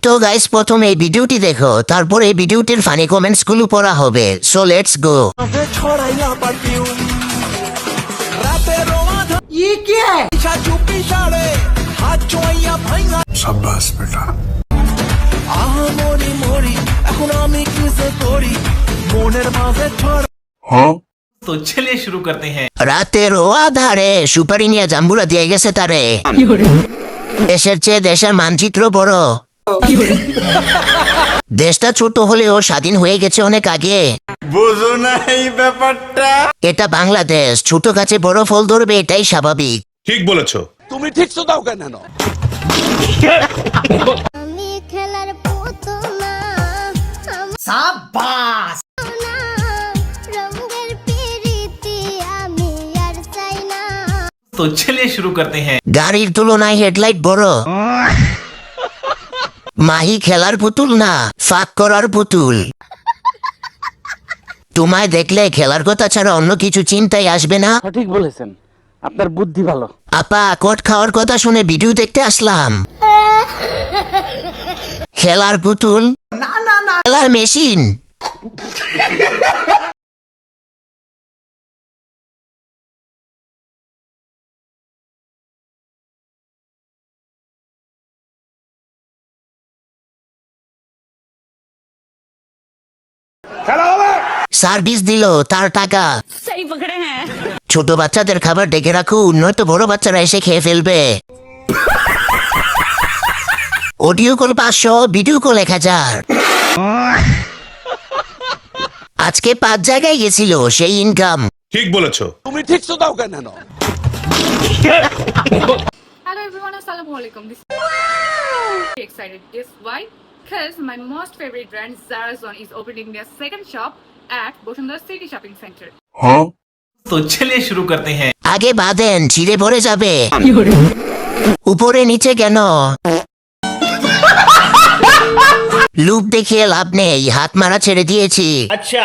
তো গাইস প্রথম এই ভিডিওটি দেখো, তারপর এই ভিডিওটির ফানি কমেন্টস গুলো পড়া হবে। So let's go. ये क्या है? शाबाश बेटा। हाँ तो चलिए शुरू करते हैं। রাতের আধারে সুপারি নিয়ে জাম্বুরা দিয়ে গেছে তারে। দেশের চেয়ে দেশের মানচিত্র বড়। দেশটা ছোট হলেও স্বাধীন হয়ে গেছে অনেক আগে। বুঝো না এই ব্যাপারটা। এটা বাংলাদেশ, ছোট গাছে বড় ফল ধরবে, এটাই স্বাভাবিক। ঠিক বলেছো। তুমি ঠিক তো দাও কেন? আমি খেলার পুতুল না, शाबाश। রঙের পিরিতি আমি আর চাই না। तो चलिए शुरू करते हैं। গাড়ির তুলনায় হেডলাইট বড়। মাহি খেলার পুতুল না, ফাঁক করার পুতুল। তোমায় দেখলে খেলার কথা ছাড়া অন্য কিছু চিন্তায় আসবে না। সঠিক বলেছেন, আপনার বুদ্ধি ভালো। আপা কোট খাওয়ার কথা শুনে ভিডিও দেখতে আসলাম। খেলার পুতুল না, খেলার মেশিন। সার্ভিস দিল, তার টাকা। सही पकड़े हैं। ছোট বাচ্চাদের খাবার ডেকে রাখুন, নয়তো বড় বাচ্চারা এসে খেয়ে ফেলবে। Audio call 500, video call 1000। আজকে 5 জায়গায় গেছিল, সেই ইনকাম। ঠিক বলেছো। তুমি ঠিক তো দাও কেন? Hello everyone, Assalamualaikum. This is excited. Guess why? Because my most favorite brand Zara Zone is opening their second shop at Bosundar City Shopping Center. हाँ तो चलिए शुरू करते हैं। আগে বাঁধেন, ছিঁড়ে পড়ে যাবে। উপরে নিচে কেন? লুপ দেখিয়ে লাভ নেই, হাত মারা ছেড়ে দিয়েছি। अच्छा।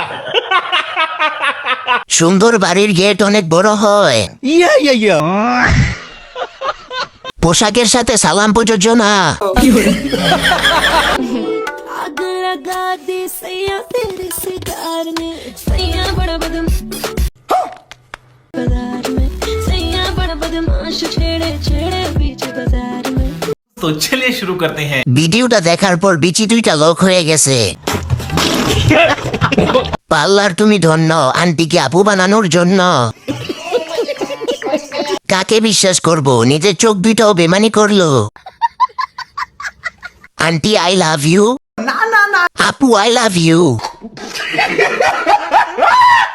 সুন্দর বাড়ির গেট অনেক বড় হয়। পোশাকের সাথে সালাম প্রযোজ্য না। आग लगा दे सैया तेरे सितार ने, सैया बड़ा बाजार में, सैया बड़ा बदमाश, छेड़े छेड़े बीच बाजार में। तो चलिए शुरू करते हैं। ভিডিওটা দেখার পর বিচি 2টা লোক হয়ে গেছে। পাল্লার তুমি ধন্য, আন্টিকে আপু বানানোর জন্য। কাকে বিশ্বাস করব, নিজের চোখ 2টাও বেমানি করলো। আন্টি আই লাভ ইউ, আপু আই লাভ ইউ।